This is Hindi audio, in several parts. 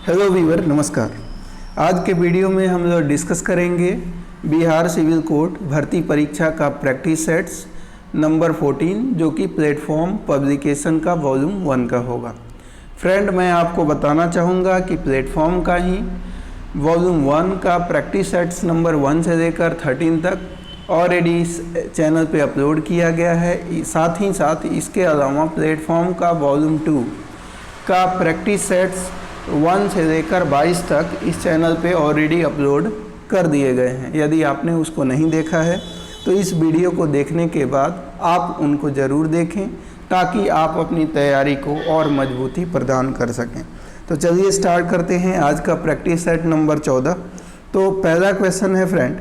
हेलो वीवर, नमस्कार। आज के वीडियो में हम लोग डिस्कस करेंगे बिहार सिविल कोर्ट भर्ती परीक्षा का प्रैक्टिस सेट्स नंबर 14 जो कि प्लेटफॉर्म पब्लिकेशन का वॉल्यूम 1 का होगा। फ्रेंड, मैं आपको बताना चाहूँगा कि प्लेटफॉर्म का ही वॉल्यूम 1 का प्रैक्टिस सेट्स नंबर 1 से लेकर 13 तक ऑलरेडी इस चैनल पे अपलोड किया गया है। साथ ही साथ इसके अलावा प्लेटफॉर्म का वॉल्यूम 2 का प्रैक्टिस सेट्स 1 से लेकर 22 तक इस चैनल पे ऑलरेडी अपलोड कर दिए गए हैं। यदि आपने उसको नहीं देखा है तो इस वीडियो को देखने के बाद आप उनको ज़रूर देखें ताकि आप अपनी तैयारी को और मजबूती प्रदान कर सकें। तो चलिए स्टार्ट करते हैं आज का प्रैक्टिस सेट नंबर 14। तो पहला क्वेश्चन है फ्रेंड,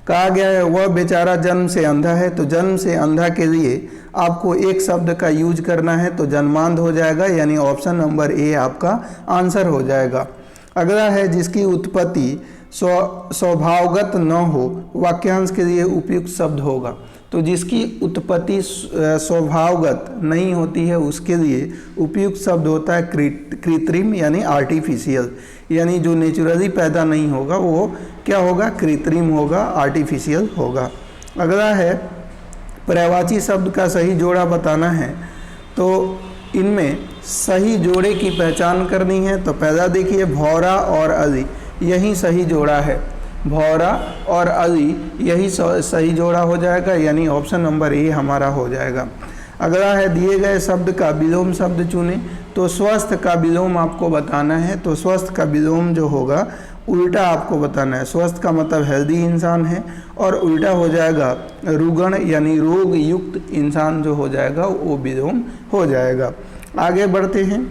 कहा गया है वह बेचारा जन्म से अंधा है। तो जन्म से अंधा के लिए आपको एक शब्द का यूज करना है, तो जन्मांध हो जाएगा, यानी ऑप्शन नंबर ए आपका आंसर हो जाएगा। अगला है जिसकी उत्पत्ति स्वभावगत न हो, वाक्यांश के लिए उपयुक्त शब्द होगा। तो जिसकी उत्पत्ति स्वभावगत नहीं होती है उसके लिए उपयुक्त शब्द होता है कृत्रिम, यानी आर्टिफिशियल, यानी जो नेचुरली पैदा नहीं होगा वो क्या होगा, कृत्रिम होगा, आर्टिफिशियल होगा। अगला है पर्यायवाची शब्द का सही जोड़ा बताना है। तो इनमें सही जोड़े की पहचान करनी है। तो पहला देखिए भौरा और अली, यही सही जोड़ा है। भौरा और अली यही सही जोड़ा हो जाएगा, यानी ऑप्शन नंबर ए हमारा हो जाएगा। अगला है दिए गए शब्द का विलोम शब्द चुने। तो स्वस्थ का विलोम आपको बताना है। तो स्वस्थ का विलोम जो होगा उल्टा आपको बताना है। स्वस्थ का मतलब हेल्दी इंसान है और उल्टा हो जाएगा रुग्ण, यानी रोग युक्त इंसान जो हो जाएगा वो विलोम हो जाएगा। आगे बढ़ते हैं,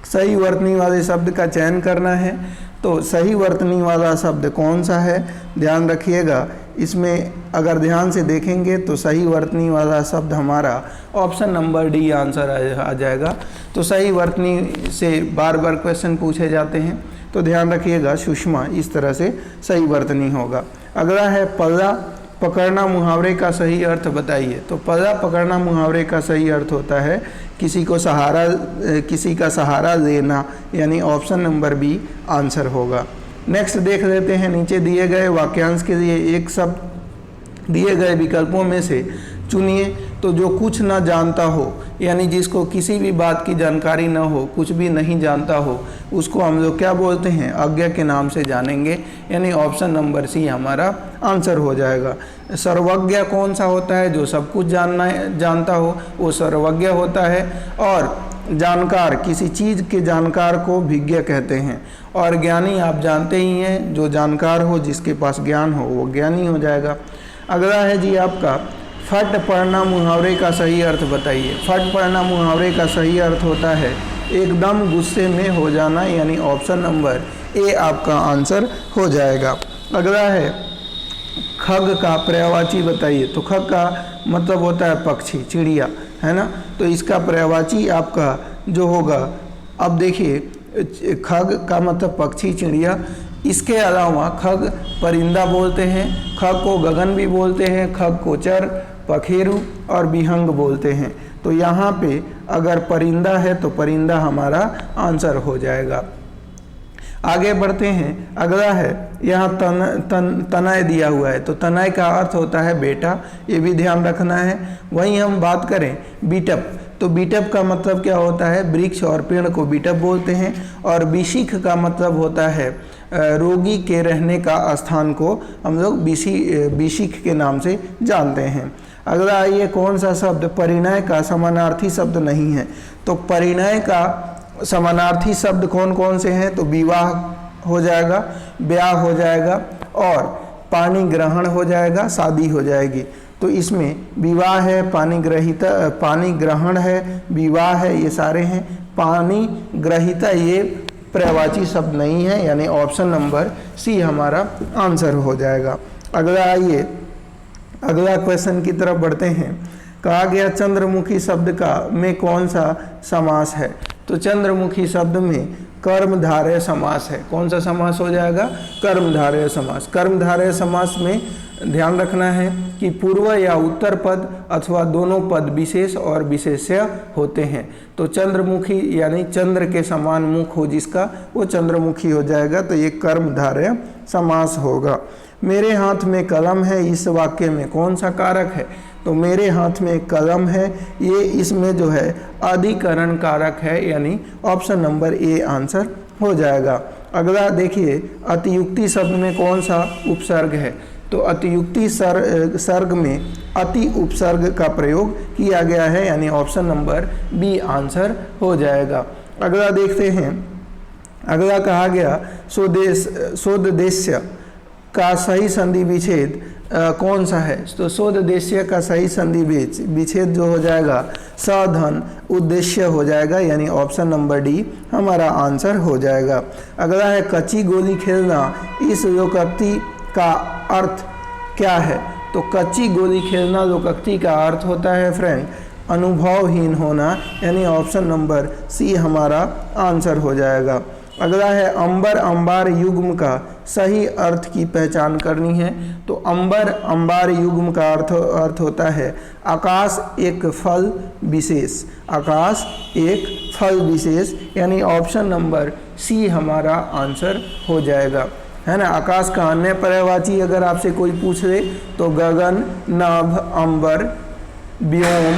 सही वर्तनी वाले शब्द का चयन करना है। तो सही वर्तनी वाला शब्द कौन सा है, ध्यान रखिएगा। इसमें अगर ध्यान से देखेंगे तो सही वर्तनी वाला शब्द हमारा ऑप्शन नंबर डी आंसर आ जाएगा। तो सही वर्तनी से बार बार क्वेश्चन पूछे जाते हैं, तो ध्यान रखिएगा सुषमा इस तरह से सही वर्तनी होगा। अगला है पल्ला पकड़ना मुहावरे का सही अर्थ बताइए। तो पल्ला पकड़ना मुहावरे का सही अर्थ होता है किसी का सहारा लेना, यानी ऑप्शन नंबर बी आंसर होगा। नेक्स्ट देख लेते हैं, नीचे दिए गए वाक्यांश के लिए एक शब्द दिए गए विकल्पों में से चुनिए। तो जो कुछ ना जानता हो, यानी जिसको किसी भी बात की जानकारी ना हो, कुछ भी नहीं जानता हो, उसको हम लोग क्या बोलते हैं, अज्ञ के नाम से जानेंगे, यानी ऑप्शन नंबर सी हमारा आंसर हो जाएगा। सर्वज्ञ कौन सा होता है, जो सब कुछ जानता हो वो सर्वज्ञ होता है। और जानकार, किसी चीज़ के जानकार को विज्ञ कहते हैं। और ज्ञानी आप जानते ही हैं, जो जानकार हो, जिसके पास ज्ञान हो वो ज्ञानी हो जाएगा। अगला है जी आपका फट पड़ना मुहावरे का सही अर्थ बताइए। फट पड़ना मुहावरे का सही अर्थ होता है एकदम गुस्से में हो जाना, यानी ऑप्शन नंबर ए आपका आंसर हो जाएगा। अगला है खग का पर्यायवाची बताइए। तो खग का मतलब होता है पक्षी, चिड़िया, है ना। तो इसका पर्यायवाची आपका जो होगा, अब देखिए खग का मतलब पक्षी, चिड़िया। इसके अलावा खग परिंदा बोलते हैं, खग को गगन भी बोलते हैं, खग को चर, पखेरु और विहंग बोलते हैं। तो यहाँ पे अगर परिंदा है तो परिंदा हमारा आंसर हो जाएगा। आगे बढ़ते हैं, अगला है यहाँ तनय दिया हुआ है। तो तनय का अर्थ होता है बेटा, ये भी ध्यान रखना है। वहीं हम बात करें बीटअप, तो बीटअप का मतलब क्या होता है, वृक्ष और पेड़ को बीटअप बोलते हैं। और बिशिख का मतलब होता है रोगी के रहने का स्थान को हम लोग बिशिख के नाम से जानते हैं। अगला ये कौन सा शब्द परिणय का समानार्थी शब्द नहीं है। तो परिणय का समानार्थी शब्द कौन कौन से हैं, तो विवाह हो जाएगा, ब्याह हो जाएगा और पानी ग्रहण हो जाएगा, शादी हो जाएगी। तो इसमें विवाह है, पानी ग्रहण है, विवाह है, ये सारे हैं। पानी ग्रहिता ये पर्यायवाची शब्द नहीं है, यानी ऑप्शन नंबर सी हमारा आंसर हो जाएगा। अगला आइए अगला क्वेश्चन की तरफ बढ़ते हैं। कहा गया चंद्रमुखी शब्द का में कौन सा समास है। तो चंद्रमुखी शब्द में कर्मधारय समास है। कौन सा समास हो जाएगा, कर्मधारय समास। कर्मधारय समास में ध्यान रखना है कि पूर्व या उत्तर पद अथवा दोनों पद विशेष और विशेष्य होते हैं। तो चंद्रमुखी यानी चंद्र के समान मुख हो जिसका, वो चंद्रमुखी हो जाएगा, तो ये कर्मधारय समास होगा। मेरे हाथ में कलम है, इस वाक्य में कौन सा कारक है? तो मेरे हाथ में कलम है, ये इसमें जो है अधिकरण कारक है, यानी ऑप्शन नंबर ए आंसर हो जाएगा। अगला देखिए, अतियुक्ति शब्द में कौन सा उपसर्ग है? तो अतियुक्ति सर्ग में अति उपसर्ग का प्रयोग किया गया है, यानी ऑप्शन नंबर बी आंसर हो जाएगा। अगला देखते हैं, अगला कहा गया सोददेश्य का सही संधि विच्छेद कौन सा है? तो सोददेश्य का सही संधि विच्छेद जो हो जाएगा साधन उद्देश्य हो जाएगा, यानी ऑप्शन नंबर डी हमारा आंसर हो जाएगा। अगला है कच्ची गोली खेलना, इस लोकोक्ति का अर्थ क्या है? तो कच्ची गोली खेलना लोकोक्ति का अर्थ होता है फ्रेंड अनुभवहीन होना, यानी ऑप्शन नंबर सी हमारा आंसर हो जाएगा। अगला है अंबर अंबार युग्म का सही अर्थ की पहचान करनी है। तो अंबर अंबार युग्म का अर्थ होता है आकाश एक फल विशेष, आकाश एक फल विशेष, यानी ऑप्शन नंबर सी हमारा आंसर हो जाएगा, है ना। आकाश का अन्य पर्यायवाची अगर आपसे कोई पूछ ले तो गगन, नभ, अंबर, व्योम,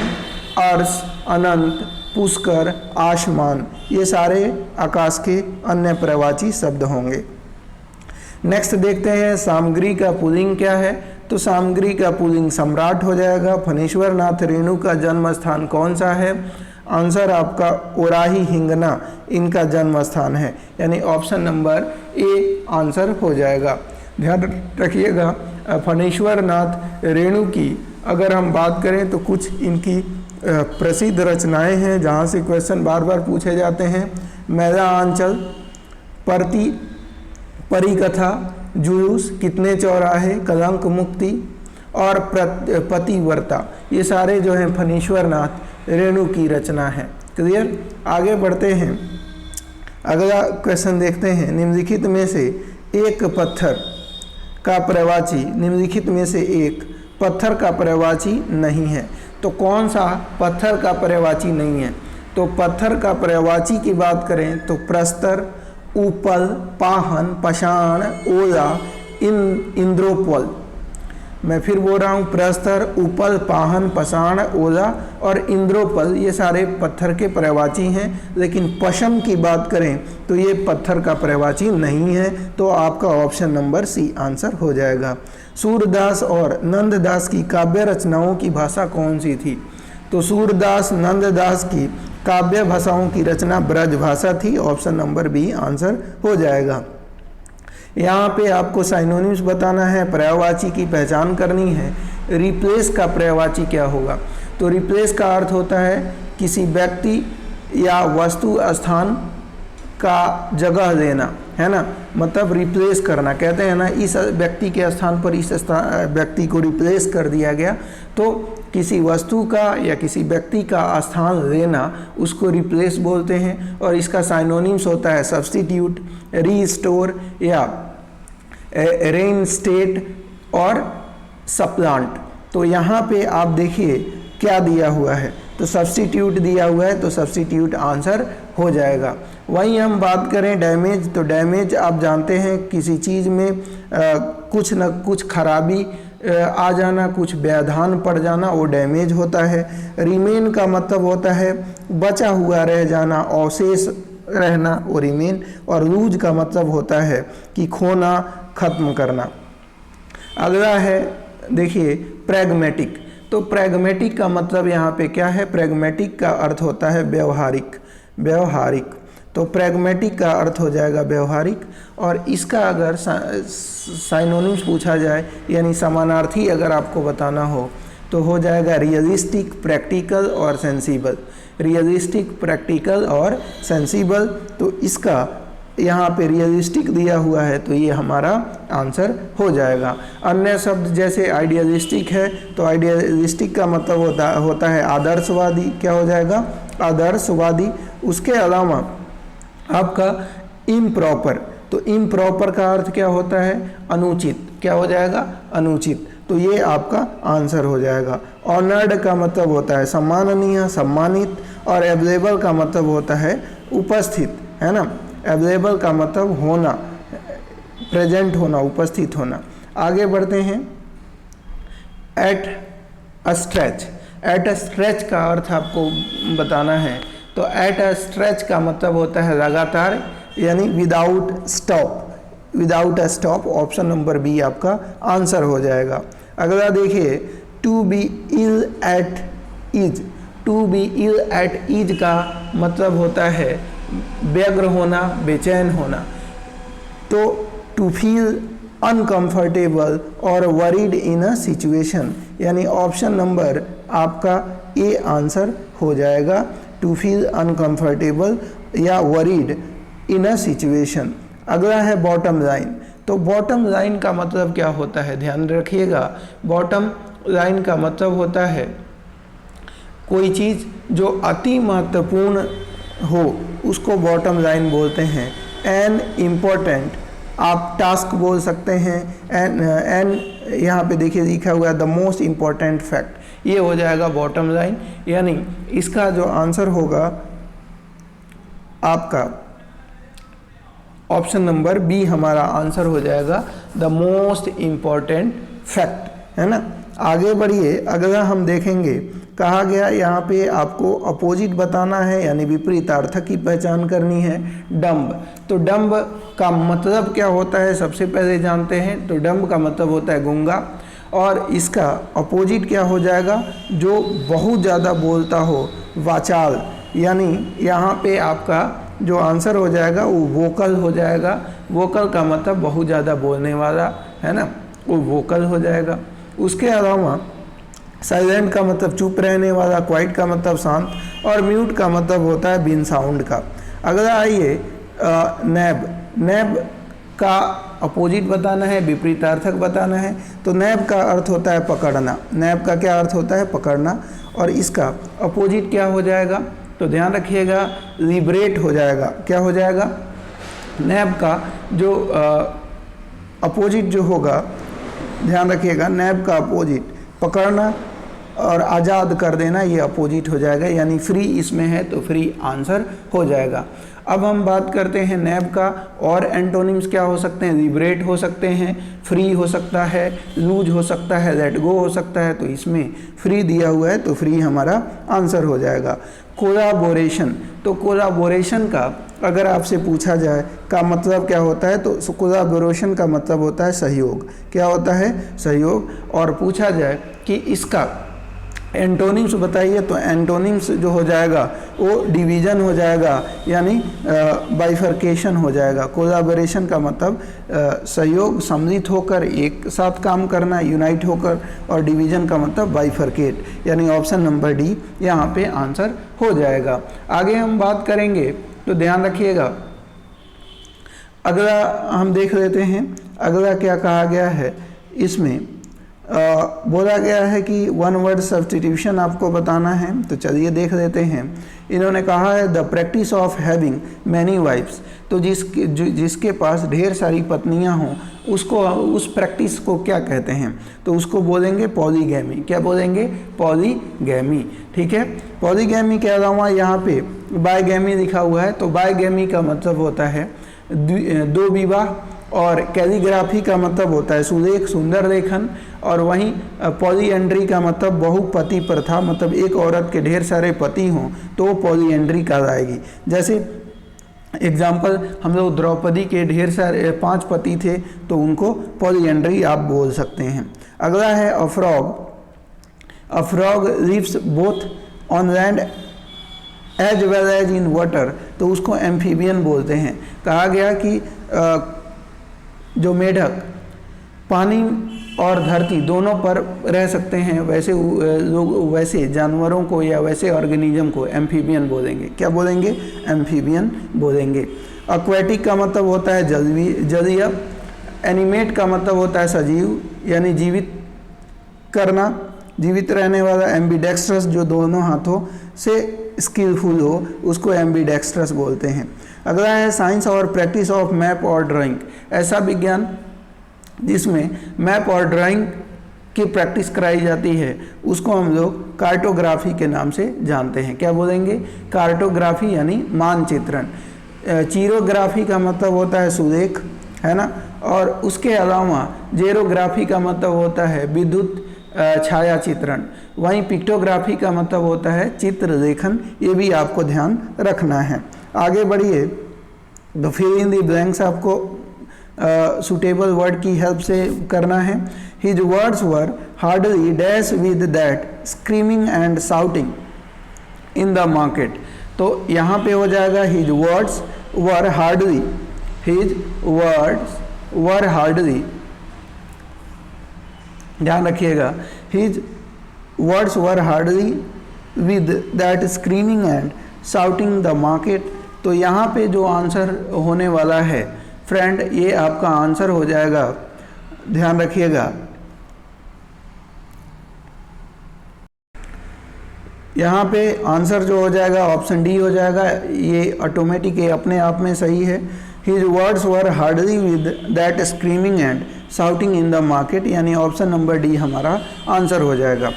अर्श, अनंत, पुष्कर, आसमान, ये सारे आकाश के अन्य पर्यायवाची शब्द होंगे। नेक्स्ट देखते हैं सामग्री का पुल्लिंग क्या है? तो सामग्री का पुल्लिंग सम्राट हो जाएगा। फणीश्वर नाथ रेणु का जन्म स्थान कौन सा है? आंसर आपका ओराही हिंगना इनका जन्म स्थान है, यानी ऑप्शन नंबर ए आंसर हो जाएगा। ध्यान रखिएगा, फणीश्वर नाथ रेणु की अगर हम बात करें तो कुछ इनकी प्रसिद्ध रचनाएं हैं जहां से क्वेश्चन बार बार पूछे जाते हैं। मैदा आंचल, परिकथा, जुलूस, कितने चौराहे, कलंक मुक्ति और पतिव्रता, ये सारे जो हैं फणीश्वर नाथ रेणु की रचना है। क्लियर? आगे बढ़ते हैं, अगला क्वेश्चन देखते हैं। निम्नलिखित में से एक पत्थर का पर्यायवाची, निम्नलिखित में से एक पत्थर का पर्यायवाची नहीं है। तो कौन सा पत्थर का पर्यायवाची नहीं है? तो पत्थर का पर्यायवाची की बात करें तो प्रस्तर, उपल, पाहन, पाषाण, ओला, इंद्रोपल। मैं फिर बोल रहा हूँ, प्रस्तर, उपल, पाहन, पाषाण, ओला और इंद्रोपल ये सारे पत्थर के पर्यायवाची हैं, लेकिन पशम की बात करें तो ये पत्थर का पर्यायवाची नहीं है, तो आपका ऑप्शन नंबर सी आंसर हो जाएगा। सूरदास और नंददास की काव्य रचनाओं की भाषा कौन सी थी? तो सूरदास, नंददास की काव्य भाषाओं की रचना ब्रज भाषा थी, ऑप्शन नंबर बी आंसर हो जाएगा। यहाँ पे आपको साइनोनिम्स बताना है, पर्यायवाची की पहचान करनी है। रिप्लेस का पर्यायवाची क्या होगा? तो रिप्लेस का अर्थ होता है किसी व्यक्ति या वस्तु स्थान का जगह लेना, है ना, मतलब रिप्लेस करना। कहते हैं ना इस व्यक्ति के स्थान पर इस व्यक्ति को रिप्लेस कर दिया गया, तो किसी वस्तु का या किसी व्यक्ति का स्थान लेना उसको रिप्लेस बोलते हैं। और इसका साइनोनिम्स होता है सब्स्टिट्यूट, रीस्टोर या रेइनस्टेट और सप्लांट। तो यहाँ पे आप देखिए क्या दिया हुआ है, तो सब्स्टिट्यूट दिया हुआ है, तो सब्स्टिट्यूट आंसर हो जाएगा। वहीं हम बात करें डैमेज, तो डैमेज आप जानते हैं किसी चीज़ में कुछ न कुछ खराबी आ जाना, कुछ व्यवधान पड़ जाना, वो डैमेज होता है। रिमेन का मतलब होता है बचा हुआ रह जाना, अवशेष रहना, वो रिमेन। और लूज का मतलब होता है कि खोना, खत्म करना। अगला है देखिए प्रैग्मेटिक। तो प्रैग्मेटिक का मतलब यहाँ पे क्या है? प्रैग्मेटिक का अर्थ होता है व्यवहारिक, व्यवहारिक। तो प्रैग्मेटिक का अर्थ हो जाएगा व्यवहारिक। और इसका अगर साइनोनिम्स पूछा जाए यानी समानार्थी अगर आपको बताना हो तो हो जाएगा रियलिस्टिक, प्रैक्टिकल और सेंसिबल। रियलिस्टिक, प्रैक्टिकल और सेंसिबल। तो इसका यहाँ पे रियलिस्टिक दिया हुआ है तो ये हमारा आंसर हो जाएगा। अन्य शब्द जैसे आइडियलिस्टिक है तो आइडियलिस्टिक का मतलब होता है आदर्शवादी। क्या हो जाएगा? आदर्शवादी। उसके अलावा आपका इम्प्रॉपर, तो इम्प्रॉपर का अर्थ क्या होता है? अनुचित। क्या हो जाएगा? अनुचित। तो ये आपका आंसर हो जाएगा। ऑनर्ड का मतलब होता है सम्माननीय, सम्मानित, और अवेलेबल का मतलब होता है उपस्थित, है ना। अवेलेबल का मतलब होना, प्रेजेंट होना, उपस्थित होना। आगे बढ़ते हैं। At a stretch, at a stretch का अर्थ आपको बताना है। तो एट अ स्ट्रेच का मतलब होता है लगातार, यानी without stop, without a stop. Option number B आपका आंसर हो जाएगा। अगला देखिए, to be ill at ease, to be ill at ease का मतलब होता है व्यग्र होना, बेचैन होना। तो टू फील अनकंफर्टेबल और वरीड इन अ सिचुएशन, यानी ऑप्शन नंबर आपका ए आंसर हो जाएगा, टू फील अनकंफर्टेबल या वरीड इन अ सिचुएशन। अगला है बॉटम लाइन। तो बॉटम लाइन का मतलब क्या होता है, ध्यान रखिएगा। बॉटम लाइन का मतलब होता है कोई चीज़ जो अति महत्वपूर्ण हो उसको बॉटम लाइन बोलते हैं। एन इम्पोर्टेंट आप टास्क बोल सकते हैं। एन यहाँ पे देखिए लिखा हुआ है द मोस्ट इम्पॉर्टेंट फैक्ट, ये हो जाएगा बॉटम लाइन। यानी इसका जो आंसर होगा आपका ऑप्शन नंबर बी हमारा आंसर हो जाएगा, द मोस्ट इम्पॉर्टेंट फैक्ट, है ना। आगे बढ़िए, अगला हम देखेंगे, कहा गया यहाँ पे आपको अपोजिट बताना है, यानी विपरीतार्थक की पहचान करनी है। डम्ब, तो डम्ब का मतलब क्या होता है सबसे पहले जानते हैं। तो डम्ब का मतलब होता है गूंगा, और इसका अपोजिट क्या हो जाएगा, जो बहुत ज़्यादा बोलता हो, वाचाल। यानी यहाँ पे आपका जो आंसर हो जाएगा वो वोकल हो जाएगा। वोकल का मतलब बहुत ज़्यादा बोलने वाला, है ना, वो वोकल हो जाएगा। उसके अलावा साइलेंट का मतलब चुप रहने वाला, क्वाइट का मतलब शांत, और म्यूट का मतलब होता है बिन साउंड का। अगला आइए नैब, नैब का अपोजिट बताना है, विपरीतार्थक बताना है। तो नैब का अर्थ होता है पकड़ना, नैब का क्या अर्थ होता है, पकड़ना, और इसका अपोजिट क्या हो जाएगा, तो ध्यान रखिएगा लिबरेट हो जाएगा। क्या हो जाएगा, नैब का जो अपोजिट जो होगा, ध्यान रखिएगा, नैब का अपोजिट पकड़ना और आज़ाद कर देना, ये अपोजिट हो जाएगा, यानी फ्री इसमें है तो फ्री आंसर हो जाएगा। अब हम बात करते हैं नैब का, और एंटोनिम्स क्या हो सकते हैं, लिबरेट हो सकते हैं, फ्री हो सकता है, लूज हो सकता है, लेट गो हो सकता है। तो इसमें फ्री दिया हुआ है तो फ्री हमारा आंसर हो जाएगा। कोलाबोरेशन, तो कोलाबोरेशन का अगर आपसे पूछा जाए का मतलब क्या होता है, तो कोलाबोरेशन का मतलब होता है सहयोग। क्या होता है, सहयोग। और पूछा जाए कि इसका एंटोनिम्स बताइए, तो एंटोनिम्स जो हो जाएगा वो डिवीज़न हो जाएगा, यानी बाइफर्केशन हो जाएगा। कोलाबोरेशन का मतलब सहयोग, सम्मिलित होकर एक साथ काम करना, यूनाइट होकर, और डिवीज़न का मतलब बाइफर्केट, यानी ऑप्शन नंबर डी यहाँ पे आंसर हो जाएगा। आगे हम बात करेंगे तो ध्यान रखिएगा। अगला हम देख लेते हैं, अगला क्या कहा गया है, इसमें बोला गया है कि वन वर्ड सब्स्टिट्यूशन आपको बताना है। तो चलिए देख लेते हैं। इन्होंने कहा है the practice of having many wifes, तो जिसके पास ढेर सारी पत्नियां हों उसको, उस प्रैक्टिस को क्या कहते हैं, तो उसको बोलेंगे पॉलीगैमी। क्या बोलेंगे, पॉलीगैमी, ठीक है। पॉलीगैमी के अलावा यहाँ पे बायगैमी लिखा हुआ है, तो बायगैमी का मतलब होता है दो विवाह, और कैलीग्राफी का मतलब होता है सुलेख, सुंदर लेखन, और वहीं पॉलीएंड्री का मतलब बहुपति प्रथा, मतलब एक औरत के ढेर सारे पति हों तो वो पॉलीएंड्री कहलाएगी। जैसे एग्जाम्पल, हम लोग द्रौपदी के ढेर सारे 5 पति थे तो उनको पॉलीएंड्री आप बोल सकते हैं। अगला है a frog, a frog lives both on land as well as in water, तो उसको एम्फीबियन बोलते हैं। कहा गया कि जो मेढक पानी और धरती दोनों पर रह सकते हैं, वैसे लोग वैसे जानवरों को या वैसे ऑर्गेनिज्म को एम्फीबियन बोलेंगे। क्या बोलेंगे, एम्फीबियन बोलेंगे। एक्वेटिक का मतलब होता है जलीय। एनिमेट का मतलब होता है सजीव, यानी जीवित करना, जीवित रहने वाला। एम्बीडेक्स्ट्रस, जो दोनों हाथों से स्किलफुल हो उसको एम्बीडेक्स्ट्रस बोलते हैं। अगला है साइंस और प्रैक्टिस ऑफ मैप और ड्राइंग, ऐसा विज्ञान जिसमें मैप और ड्राइंग की प्रैक्टिस कराई जाती है उसको हम लोग कार्टोग्राफी के नाम से जानते हैं। क्या बोलेंगे? कार्टोग्राफी यानी मानचित्रण। चीरोग्राफी का मतलब होता है सुरेख, है ना, और उसके अलावा जेरोग्राफी का मतलब होता है विद्युत छाया चित्रण। वहीं पिक्टोग्राफी का मतलब होता है चित्र लेखन। ये भी आपको ध्यान रखना है। आगे बढ़िए, तो फिर इन द ब्लैंक्स आपको सुटेबल वर्ड की हेल्प से करना है। His words were hardly dash with that screaming and shouting in the market. तो यहाँ पे हो जाएगा his words were hardly, his words were hardly, ध्यान रखिएगा, his words were hardly with that screaming and shouting the market. तो यहाँ पे जो आंसर होने वाला है फ्रेंड, ये आपका आंसर हो जाएगा, ध्यान रखिएगा, यहाँ पे आंसर जो हो जाएगा ऑप्शन डी हो जाएगा। ये ऑटोमेटिक, ये अपने आप में सही है। His words were hardly with that screaming and shouting in the market, यानी ऑप्शन नंबर डी हमारा आंसर हो जाएगा।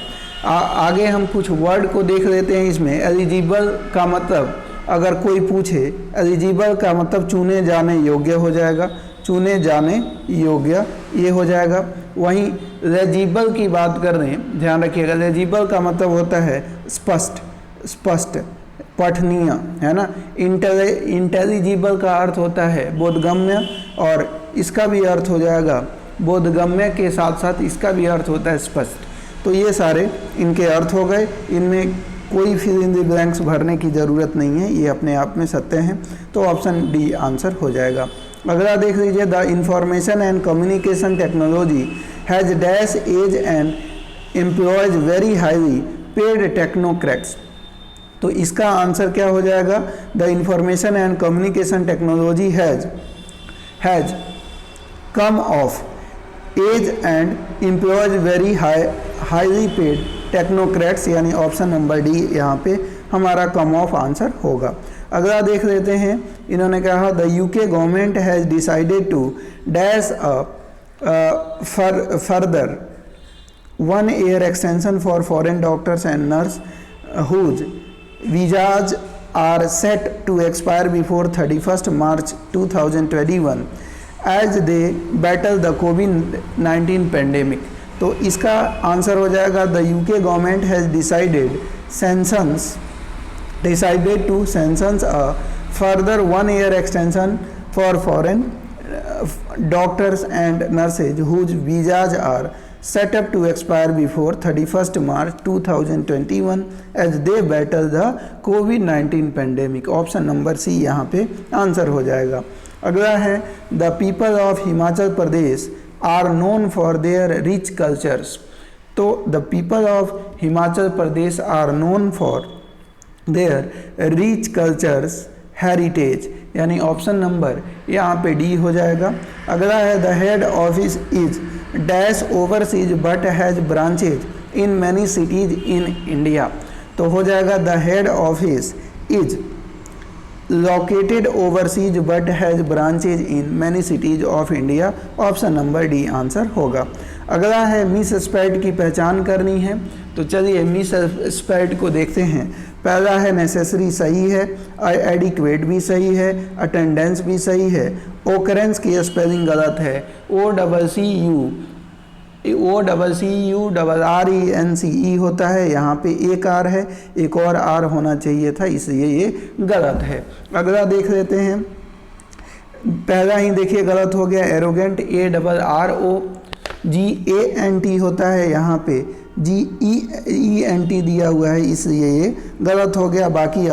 आगे हम कुछ वर्ड को देख लेते हैं। इसमें एलिजिबल का मतलब, अगर कोई पूछे, एलिजिबल का मतलब चुने जाने योग्य हो जाएगा, चुने जाने योग्य ये हो जाएगा। वहीं लेजिबल की बात कर रहे हैं, ध्यान रखिएगा, लेजिबल का मतलब होता है स्पष्ट, स्पष्ट, पठनीय, है ना। इंटेलिजिबल का अर्थ होता है बोधगम्य, और इसका भी अर्थ हो जाएगा बोधगम्य के साथ साथ इसका भी अर्थ होता है स्पष्ट। तो ये सारे इनके अर्थ हो गए, इनमें कोई फिल इन द ब्लैंक्स भरने की ज़रूरत नहीं है, ये अपने आप में सत्य हैं। तो ऑप्शन डी आंसर हो जाएगा। अगला देख लीजिए, the information and communication technology has dash age and employs very highly paid technocrats. तो इसका आंसर क्या हो जाएगा? The information and communication technology has come of age and employs very highly paid technocrats, यानी ऑप्शन नंबर डी यहाँ पे हमारा कम ऑफ आंसर होगा। अगला देख लेते हैं, इन्होंने कहा the UK government has decided to dash further 1 year extension for foreign doctors and nurse whose visas are set to expire before 31st March 2021 as they battle the COVID-19 pandemic। तो इसका आंसर हो जाएगा the UK government has decided to sanction a further 1 year extension for foreign doctors and nurses whose visas are set up to expire before 31st March 2021 as they battle the COVID-19 pandemic। Option number C यहाँ पे आंसर हो जाएगा। अगला है the people of Himachal Pradesh are known for their rich cultures. तो the people of Himachal Pradesh are known for their rich cultures heritage, यानी ऑप्शन नंबर यहाँ पे डी हो जाएगा। अगला है the head office is dash overseas but has branches in many cities in India. तो हो जाएगा the head office is located overseas but has branches in many cities of India, option number D answer होगा। अगला है मिस स्पैड की पहचान करनी है। तो चलिए मिस स्पैड को देखते हैं। पहला है नेसेसरी सही है, एडिक्वेट भी सही है, अटेंडेंस भी सही है, ओकरेंस की स्पेलिंग गलत है, OCCURRENCE होता है, यहाँ पे एक आर है, एक और आर होना चाहिए था, इसलिए ये गलत है। अगला देख लेते हैं, पहला ही देखिए गलत हो गया, एरोगेंट ARROGANT होता है, यहाँ पे GENT दिया हुआ है, इसलिए ये गलत हो गया। बाकी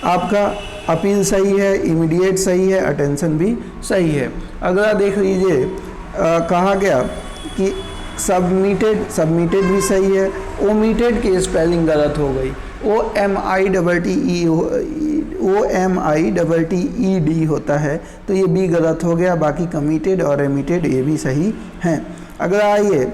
आपका अपील सही है, इमीडिएट सही है, अटेंशन भी सही है। अगला देख लीजिए, कहा गया कि सबमिटेड भी सही है, ओमिटेड की स्पेलिंग गलत हो गई, OMITTED होता है, तो ये भी गलत हो गया। बाकी कमिटेड और एमिटेड ये भी सही हैं। अगला आइए,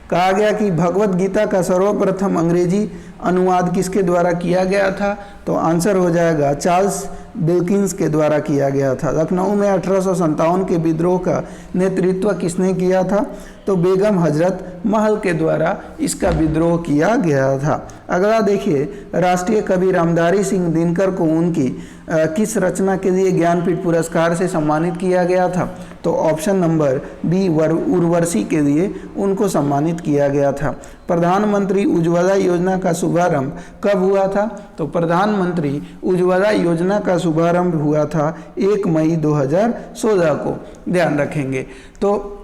कहा गया कि भगवत गीता का सर्वप्रथम अंग्रेजी अनुवाद किसके द्वारा किया गया था। तो आंसर हो जाएगा चार्ल्स विल्किंस के द्वारा किया गया था। लखनऊ में 1857 के विद्रोह का नेतृत्व किसने किया था? तो बेगम हजरत महल के द्वारा इसका विद्रोह किया गया था। अगला देखिए, राष्ट्रीय कवि रामधारी सिंह दिनकर को उनकी किस रचना के लिए ज्ञानपीठ पुरस्कार से सम्मानित किया गया था? तो ऑप्शन नंबर बी, उर्वशी के लिए उनको सम्मानित किया गया था। प्रधानमंत्री उज्ज्वला योजना का शुभारंभ कब हुआ था? तो प्रधानमंत्री उज्ज्वला योजना का शुभारंभ हुआ था 1 मई 2016 को, ध्यान रखेंगे। तो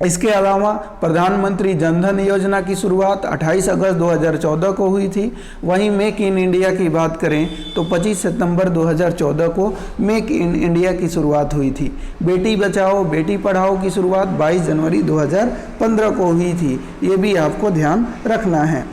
इसके अलावा प्रधानमंत्री जनधन योजना की शुरुआत 28 अगस्त 2014 को हुई थी। वहीं मेक इन इंडिया की बात करें तो 25 सितंबर 2014 को मेक इन इंडिया की शुरुआत हुई थी। बेटी बचाओ बेटी पढ़ाओ की शुरुआत 22 जनवरी 2015 को हुई थी। ये भी आपको ध्यान रखना है।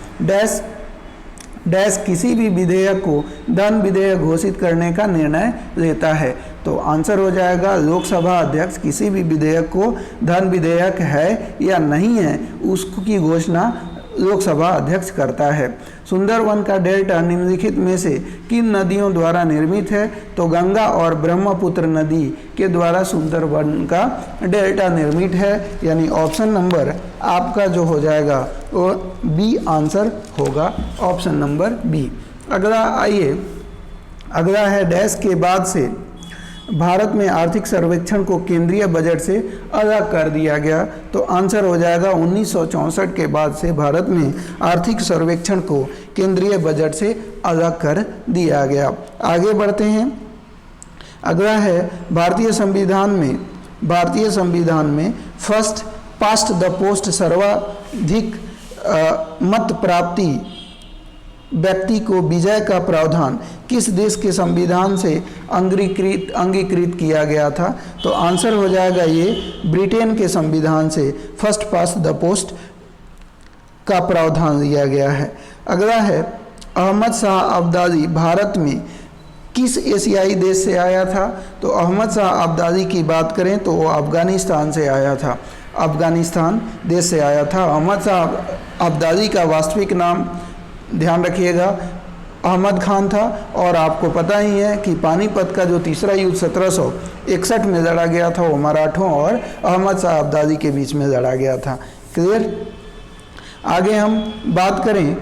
डैश किसी भी विधेयक को धन विधेयक घोषित करने का निर्णय लेता है? तो आंसर हो जाएगा लोकसभा अध्यक्ष किसी भी विधेयक को धन विधेयक है या नहीं है उसकी घोषणा लोकसभा अध्यक्ष करता है। सुंदरवन का डेल्टा निम्नलिखित में से किन नदियों द्वारा निर्मित है? तो गंगा और ब्रह्मपुत्र नदी के द्वारा सुंदरवन का डेल्टा निर्मित है, यानी ऑप्शन नंबर आपका जो हो जाएगा वो बी आंसर होगा, ऑप्शन नंबर बी। अगला आइए, अगला है डैश के बाद से भारत में आर्थिक सर्वेक्षण को केंद्रीय बजट से अलग कर दिया गया। तो आंसर हो जाएगा 1964 के बाद से भारत में आर्थिक सर्वेक्षण को केंद्रीय बजट से अलग कर दिया गया। आगे बढ़ते हैं। अगला है भारतीय संविधान में फर्स्ट पास्ट द पोस्ट सर्वाधिक मत प्राप्ति व्यक्ति को विजय का प्रावधान किस देश के संविधान से अंगीकृत किया गया था? तो आंसर हो जाएगा ये ब्रिटेन के संविधान से फर्स्ट पास्ट द पोस्ट का प्रावधान लिया गया है। अगला है अहमद शाह अब्दाली भारत में किस एशियाई देश से आया था? तो अहमद शाह अब्दाली की बात करें तो वो अफगानिस्तान से आया था, अफगानिस्तान देश से आया था। अहमद शाह अब्दाली का वास्तविक नाम ध्यान रखिएगा अहमद खान था, और आपको पता ही है कि पानीपत का जो तीसरा युद्ध 1761 में लड़ा गया था वो मराठों और अहमद शाह अब्दाली के बीच में लड़ा गया था। क्लियर? आगे हम बात करें,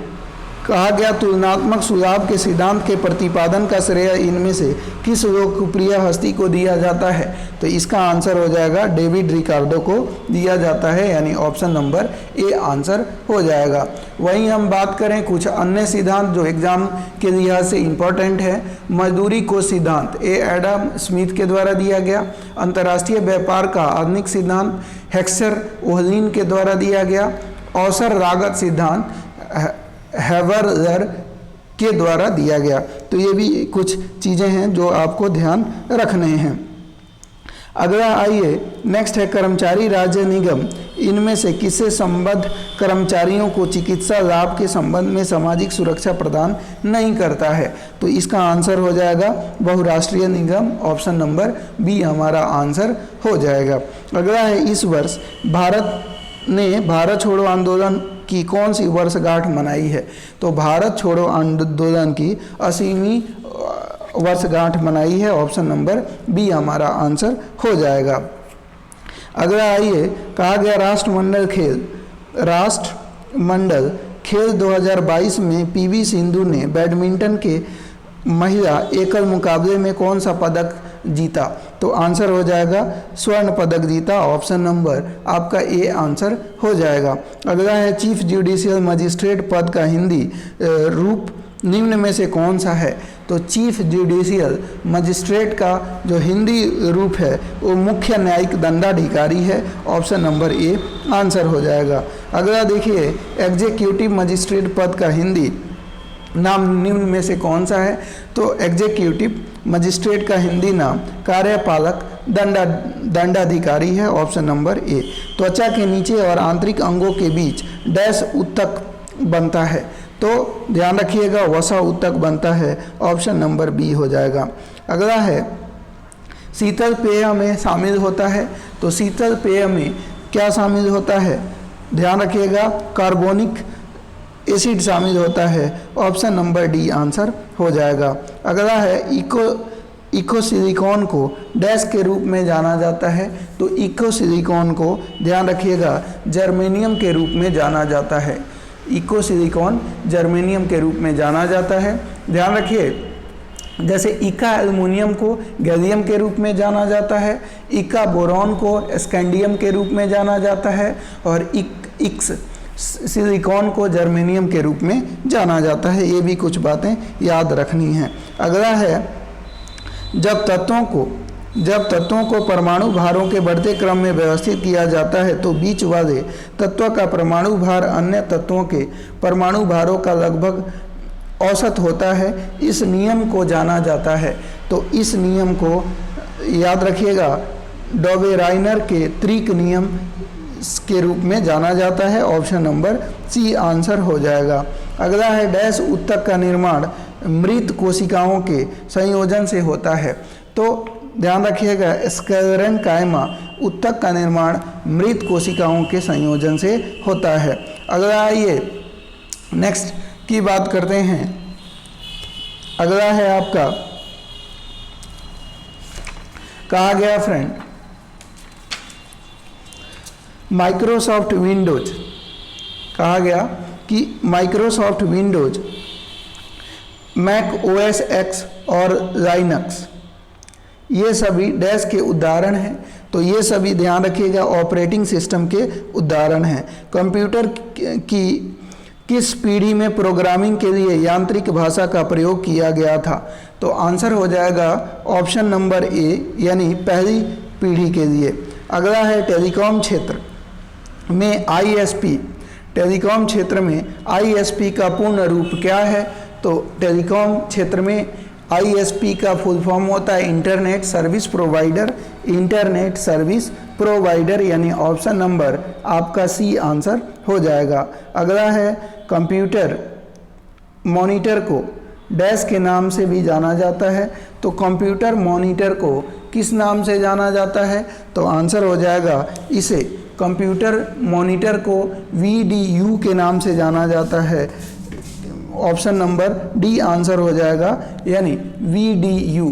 कहा गया तुलनात्मक सुलभ के सिद्धांत के प्रतिपादन का श्रेय इनमें से किस लोकप्रिय हस्ती को दिया जाता है? तो इसका आंसर हो जाएगा डेविड रिकार्डो को दिया जाता है, यानी ऑप्शन नंबर ए आंसर हो जाएगा। वहीं हम बात करें कुछ अन्य सिद्धांत जो एग्जाम के लिहाज से इम्पोर्टेंट है। मजदूरी को सिद्धांत ए एडम स्मिथ के द्वारा दिया गया। अंतर्राष्ट्रीय व्यापार का आधुनिक सिद्धांत हेक्सर ओहलिन के द्वारा दिया गया। अवसर लागत सिद्धांत हैवलर के द्वारा दिया गया। तो ये भी कुछ चीज़ें हैं जो आपको ध्यान रखने हैं। अगला आइए, नेक्स्ट है कर्मचारी राज्य निगम इनमें से किससे संबद्ध कर्मचारियों को चिकित्सा लाभ के संबंध में सामाजिक सुरक्षा प्रदान नहीं करता है? तो इसका आंसर हो जाएगा बहुराष्ट्रीय निगम, ऑप्शन नंबर बी हमारा आंसर हो जाएगा। अगला है इस वर्ष भारत ने भारत छोड़ो आंदोलन की कौन सी वर्षगांठ मनाई है? तो भारत छोड़ो आंदोलन की 80वीं वर्षगांठ मनाई है, ऑप्शन नंबर बी हमारा आंसर हो जाएगा। अगला आइए, कहा गया राष्ट्रमंडल खेल 2022 में पीवी सिंधु ने बैडमिंटन के महिला एकल मुकाबले में कौन सा पदक जीता? तो आंसर हो जाएगा स्वर्ण पदक जीता, ऑप्शन नंबर आपका ए आंसर हो जाएगा। अगला है चीफ जुडिशियल मजिस्ट्रेट पद का हिंदी रूप निम्न में से कौन सा है? तो चीफ जुडिशियल मजिस्ट्रेट का जो हिंदी रूप है वो मुख्य न्यायिक दंडाधिकारी है, ऑप्शन नंबर ए आंसर हो जाएगा। अगला देखिए एग्जीक्यूटिव मजिस्ट्रेट पद का हिंदी नाम निम्न में से कौन सा है? तो एग्जीक्यूटिव मजिस्ट्रेट का हिंदी नाम कार्यपालक दंडाधिकारी है, ऑप्शन नंबर ए। त्वचा के नीचे और आंतरिक अंगों के बीच डैश उत्तक बनता है? तो ध्यान रखिएगा वसा उत्तक बनता है, ऑप्शन नंबर बी हो जाएगा। अगला है शीतल पेय में शामिल होता है। तो शीतल पेय में क्या शामिल होता है? ध्यान रखिएगा कार्बोनिक एसिड शामिल होता है, ऑप्शन नंबर डी आंसर हो जाएगा। अगला है इको सिलिकॉन को डैश के रूप में जाना जाता है, तो इको सिलिकॉन को ध्यान रखिएगा जर्मेनियम के रूप में जाना जाता है। इको सिलिकॉन जर्मेनियम के रूप में जाना जाता है। ध्यान रखिए, जैसे इका एल्युमिनियम को गैलियम के रूप में जाना जाता है, इका बोरॉन को स्कैंडियम के रूप में जाना जाता है, और इक्स सिलिकॉन को जर्मेनियम के रूप में जाना जाता है। ये भी कुछ बातें याद रखनी हैं। अगला है, जब तत्वों को परमाणु भारों के बढ़ते क्रम में व्यवस्थित किया जाता है तो बीच वाले तत्व का परमाणु भार अन्य तत्वों के परमाणु भारों का लगभग औसत होता है। इस नियम को जाना जाता है। तो इस नियम को याद रखिएगा, डॉबेराइनर के त्रिक नियम के रूप में जाना जाता है। ऑप्शन नंबर सी आंसर हो जाएगा। अगला है, डैश उत्तक का निर्माण मृत कोशिकाओं के संयोजन से होता है। तो ध्यान रखिएगा, स्क्लेरेन्काइमा उत्तक का निर्माण मृत कोशिकाओं के संयोजन से होता है। अगला आइए नेक्स्ट की बात करते हैं। अगला है आपका, कहा गया फ्रेंड, माइक्रोसॉफ्ट विंडोज, कहा गया कि Microsoft Windows, Mac OS X और लाइनक्स ये सभी डैश के उदाहरण हैं। तो ये सभी ध्यान रखिएगा ऑपरेटिंग सिस्टम के उदाहरण हैं। कंप्यूटर की किस पीढ़ी में प्रोग्रामिंग के लिए यांत्रिक भाषा का प्रयोग किया गया था? तो आंसर हो जाएगा ऑप्शन नंबर ए, यानी पहली पीढ़ी के लिए। अगला है, टेलीकॉम क्षेत्र में आईएसपी, टेलीकॉम क्षेत्र में आईएसपी का पूर्ण रूप क्या है? तो टेलीकॉम क्षेत्र में आईएसपी का फुल फॉर्म होता है internet service provider, internet service provider, यानी ऑप्शन नंबर आपका सी आंसर हो जाएगा। अगला है, कंप्यूटर मॉनिटर को डैश के नाम से भी जाना जाता है। तो कंप्यूटर मॉनिटर को किस नाम से जाना जाता है? तो आंसर हो जाएगा, इसे कंप्यूटर मॉनिटर को VDU के नाम से जाना जाता है। ऑप्शन नंबर डी आंसर हो जाएगा, यानी VDU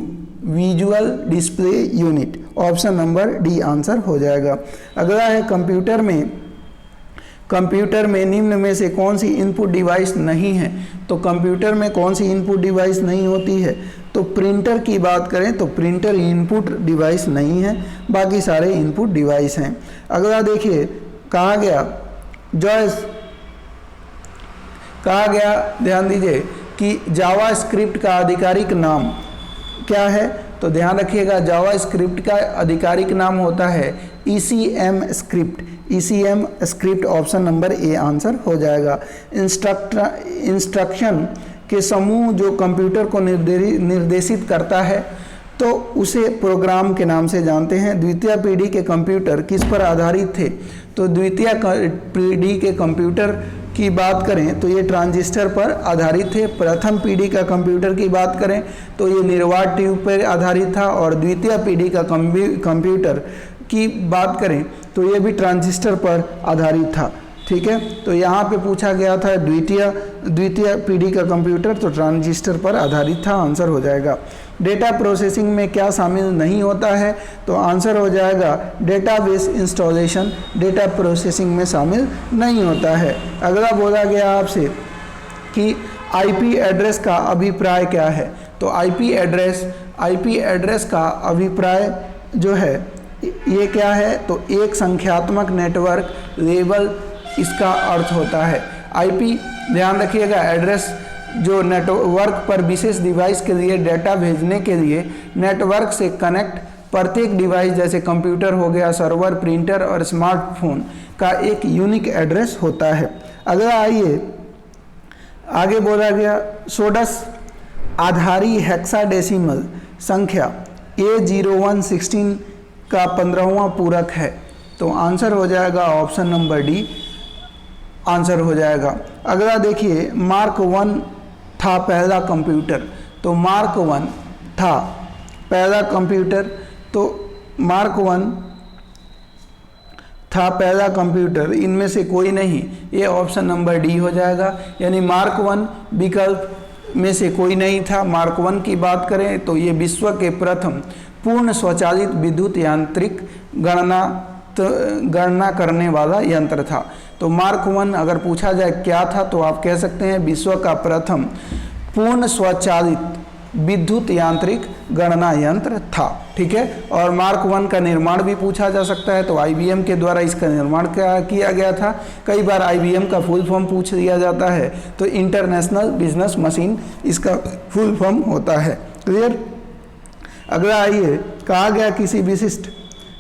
visual display unit. Option number D answer हो जाएगा। अगला है, कंप्यूटर में निम्न में से कौन सी इनपुट डिवाइस नहीं है? तो कंप्यूटर में कौन सी इनपुट डिवाइस नहीं होती है? तो प्रिंटर की बात करें तो प्रिंटर इनपुट डिवाइस नहीं है, बाकी सारे इनपुट डिवाइस हैं। अगला देखिए, कहा गया ध्यान दीजिए कि जावा स्क्रिप्ट का आधिकारिक नाम क्या है? तो ध्यान रखिएगा, जावा स्क्रिप्ट का आधिकारिक नाम होता है ECM script. ECM script option number A answer हो जाएगा। इंस्ट्रक्शन के समूह जो कंप्यूटर को निर्देशित करता है तो उसे प्रोग्राम के नाम से जानते हैं। द्वितीय पीढ़ी के कंप्यूटर किस पर आधारित थे? तो द्वितीय पीढ़ी के कंप्यूटर की बात करें तो ये ट्रांजिस्टर पर आधारित थे। प्रथम पीढ़ी का कंप्यूटर की बात करें तो ये निर्वात ट्यूब पर आधारित था, और द्वितीय पीढ़ी का कंप्यूटर की बात करें तो ये भी ट्रांजिस्टर पर आधारित था। ठीक है, तो यहाँ पे पूछा गया था द्वितीय पीढ़ी का कंप्यूटर तो ट्रांजिस्टर पर आधारित था, आंसर हो जाएगा। डेटा प्रोसेसिंग में क्या शामिल नहीं होता है? तो आंसर हो जाएगा डेटाबेस इंस्टॉलेशन डेटा प्रोसेसिंग में शामिल नहीं होता है। अगला बोला गया आपसे कि आईपी एड्रेस का अभिप्राय क्या है? तो आईपी एड्रेस का अभिप्राय जो है ये क्या है? तो एक संख्यात्मक नेटवर्क लेबल इसका अर्थ होता है। आईपी ध्यान रखिएगा, एड्रेस जो नेटवर्क पर विशेष डिवाइस के लिए डेटा भेजने के लिए नेटवर्क से कनेक्ट प्रत्येक डिवाइस जैसे कंप्यूटर हो गया, सर्वर, प्रिंटर और स्मार्टफोन का एक यूनिक एड्रेस होता है। अगला आइए, आगे बोला गया सोडस आधारी हेक्साडेसिमल संख्या A0116 का 15वां पूरक है। तो आंसर हो जाएगा ऑप्शन नंबर डी आंसर हो जाएगा। अगला देखिए, मार्क 1 था पहला कंप्यूटर। तो मार्क 1 था पहला कंप्यूटर, तो मार्क 1 था पहला कंप्यूटर, इनमें से कोई नहीं, ये ऑप्शन नंबर डी हो जाएगा। यानी मार्क 1 विकल्प में से कोई नहीं था। मार्क 1 की बात करें तो ये विश्व के प्रथम पूर्ण स्वचालित विद्युत यांत्रिक गणना करने वाला यंत्र था। तो मार्क 1 अगर पूछा जाए क्या था तो आप कह सकते हैं विश्व का प्रथम पूर्ण स्वचालित विद्युत यांत्रिक गणना यंत्र था। ठीक है, और मार्क 1 का निर्माण भी पूछा जा सकता है, तो IBM के द्वारा इसका निर्माण किया गया था। कई बार IBM का फुल फॉर्म पूछ लिया जाता है, तो इंटरनेशनल बिजनेस मशीन इसका फुल फॉर्म होता है। क्लियर। अगला आइए, कहा गया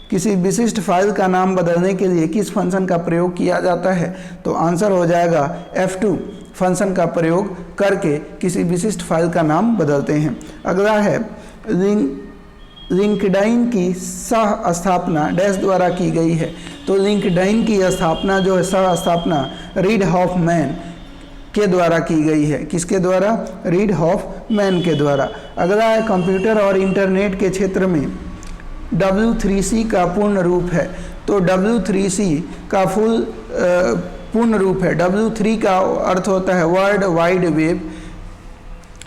किसी विशिष्ट फाइल का नाम बदलने के लिए किस फंक्शन का प्रयोग किया जाता है। तो आंसर हो जाएगा F2 फंक्शन का प्रयोग करके किसी विशिष्ट फाइल का नाम बदलते हैं। अगला है लिंक्डइन की सह स्थापना डैश द्वारा की गई है। तो लिंक्डइन की स्थापना जो है सह स्थापना रीड हॉफमैन के द्वारा की गई है। किसके द्वारा? रीड हॉफमैन के द्वारा। अगला है कंप्यूटर और इंटरनेट के क्षेत्र में W3C का पूर्ण रूप है। तो W3C का पूर्ण रूप है। W3 का अर्थ होता है वर्ल्ड वाइड वेब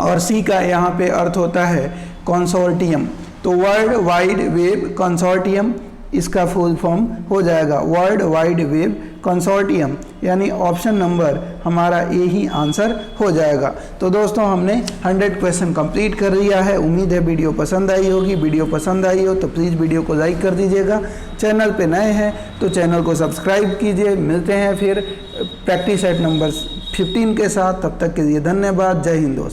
और C का यहाँ पे अर्थ होता है कंसोर्टियम। तो वर्ल्ड वाइड वेब कंसोर्टियम इसका फुल फॉर्म हो जाएगा वर्ल्ड वाइड वेब कंसोर्टियम, यानी ऑप्शन नंबर हमारा ए ही आंसर हो जाएगा। तो दोस्तों हमने 100 क्वेश्चन कंप्लीट कर लिया है। उम्मीद है वीडियो पसंद आई होगी। वीडियो पसंद आई हो तो प्लीज़ वीडियो को लाइक कर दीजिएगा। चैनल पे नए हैं तो चैनल को सब्सक्राइब कीजिए। मिलते हैं फिर प्रैक्टिस सेट नंबर 15 के साथ। तब तक के लिए धन्यवाद। जय हिंद दोस्तों।